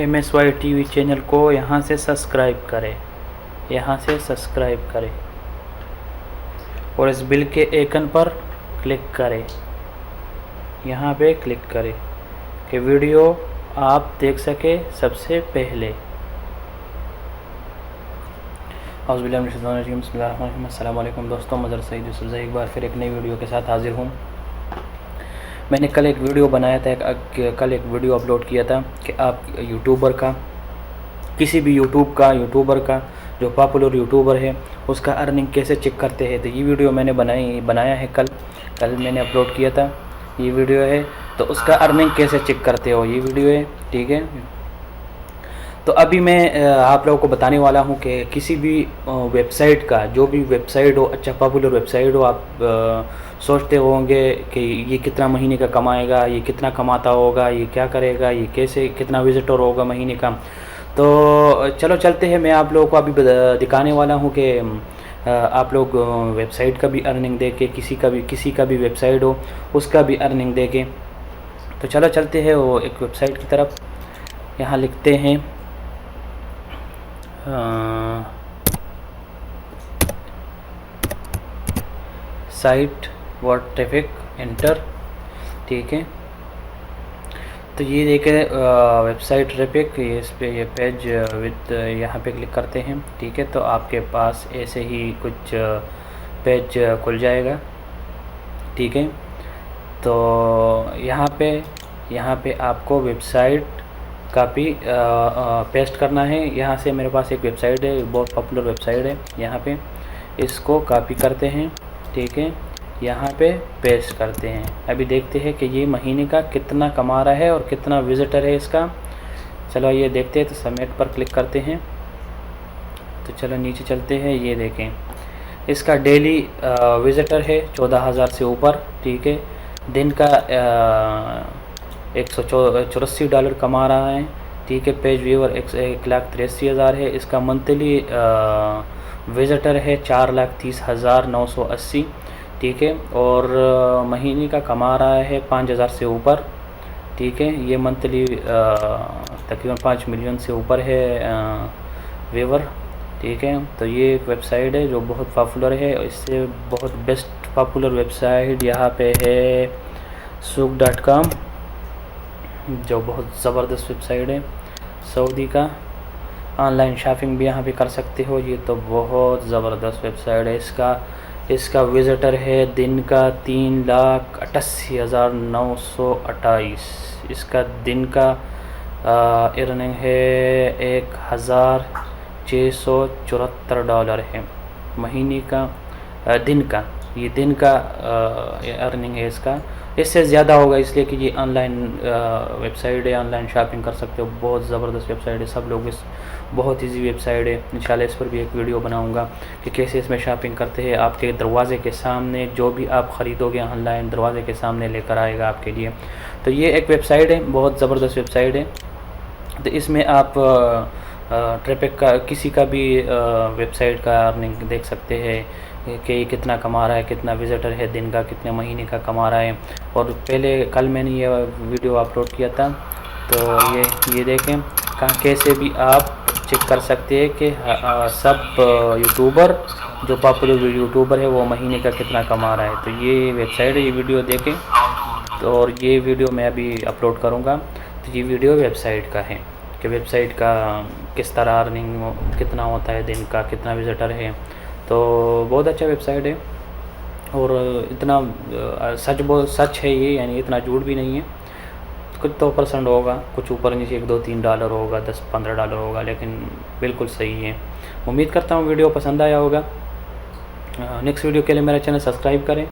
MSY TV channel को यहाँ से सब्सक्राइब करें, यहाँ से सब्सक्राइब करें और इस बिल के आइकन पर क्लिक करें, यहाँ पे क्लिक करें कि वीडियो आप देख सके सबसे पहले। अस्सलाम वालेकुम दोस्तों, मज़र सईद यूसुफ एक बार फिर एक नई वीडियो के साथ हाज़िर हूँ। मैंने कल एक वीडियो बनाया था, कल एक वीडियो अपलोड किया था कि आप यूट्यूबर का, किसी भी यूट्यूबर का जो पॉपुलर यूट्यूबर है उसका अर्निंग कैसे चेक करते हैं। तो ये वीडियो मैंने बनाया है, कल मैंने अपलोड किया था। ये वीडियो है तो उसका अर्निंग कैसे चेक करते हो, ये वीडियो है, ठीक है। तो अभी मैं आप लोगों को बताने वाला हूँ कि किसी भी वेबसाइट का, जो भी वेबसाइट हो, अच्छा पॉपुलर वेबसाइट हो, आप सोचते होंगे कि ये कितना महीने का कमाएगा, ये कितना कमाता होगा, ये क्या करेगा, ये कैसे कितना विजिटर होगा महीने का। तो चलो चलते हैं, मैं आप लोगों को अभी दिखाने वाला हूँ कि आप लोग वेबसाइट का भी अर्निंग देके, किसी का भी वेबसाइट हो उसका भी अर्निंग देके। तो चलो चलते हैं वो एक वेबसाइट की तरफ। यहाँ लिखते हैं साइट वर्ड ट्रैफिक, एंटर, ठीक है। तो ये देखें वेबसाइट ट्रैफिक, ये इस पे ये पेज विद, यहाँ पे क्लिक करते हैं, ठीक है। तो आपके पास ऐसे ही कुछ पेज खुल जाएगा, ठीक है। तो यहाँ पे आपको वेबसाइट काफ़ी पेस्ट करना है। यहाँ से मेरे पास एक वेबसाइट है, बहुत पॉपुलर वेबसाइट है, यहाँ पे इसको कॉपी करते हैं, ठीक है। यहाँ पे पेस्ट करते हैं। अभी देखते हैं कि ये महीने का कितना कमा रहा है और कितना विजिटर है इसका। चलो ये देखते हैं। तो सबमिट पर क्लिक करते हैं। तो चलो नीचे चलते हैं, ये देखें इसका डेली विजिटर है 14,000 से ऊपर, ठीक है। दिन का $184 कमा रहा है, ठीक है। पेज व्यूअर 1,83,000 है। इसका मंथली विजिटर है 4,30,980, ठीक है। और महीने का कमा रहा है 5,000 से ऊपर, ठीक है। ये मंथली तकरीबन 5 मिलियन से ऊपर है व्यूअर, ठीक है। तो ये एक वेबसाइट है जो बहुत पॉपुलर है। इससे बहुत बेस्ट पॉपुलर वेबसाइट यहाँ पे है Souq.com, जो बहुत ज़बरदस्त वेबसाइट है सऊदी का। ऑनलाइन शॉपिंग भी यहाँ पे कर सकते हो। ये तो बहुत ज़बरदस्त वेबसाइट है। इसका विजिटर है दिन का 3,88,928। इसका दिन का अर्निंग है $1,674 है महीने का, दिन का, ये दिन का अर्निंग है इसका। इससे ज़्यादा होगा इसलिए कि ये ऑनलाइन वेबसाइट है, ऑनलाइन शॉपिंग कर सकते हो। बहुत ज़बरदस्त वेबसाइट है, सब लोग बहुत इजी वेबसाइट है। इंशाल्लाह इस पर भी एक वीडियो बनाऊंगा कि कैसे इसमें शॉपिंग करते हैं। आपके दरवाज़े के सामने जो भी आप ख़रीदोगे ऑनलाइन, दरवाज़े के सामने लेकर आएगा आपके लिए। तो ये एक वेबसाइट है, बहुत ज़बरदस्त वेबसाइट है। तो इसमें आप ट्रैफिक का, किसी का भी वेबसाइट का अर्निंग देख सकते हैं कि कितना कमा रहा है, कितना विजिटर है दिन का, कितने महीने का कमा रहा है। और पहले कल मैंने ये वीडियो अपलोड किया था। तो ये देखें कैसे भी आप चेक कर सकते हैं कि सब यूट्यूबर, जो पॉपुलर यूट्यूबर है वो महीने का कितना कमा रहा है। तो ये वेबसाइट है, ये वीडियो देखें। तो और ये वीडियो मैं अभी अपलोड करूँगा। तो ये वीडियो वेबसाइट का है कि वेबसाइट का किस तरह अर्निंग कितना होता है दिन का, कितना विजिटर है। तो बहुत अच्छा वेबसाइट है और इतना सच है ये, यानी इतना झूठ भी नहीं है। कुछ तो % होगा, कुछ ऊपर नीचे $1-2-3 होगा, $10-15 होगा, लेकिन बिल्कुल सही है। उम्मीद करता हूँ वीडियो पसंद आया होगा। नेक्स्ट वीडियो के लिए मेरा चैनल सब्सक्राइब करें।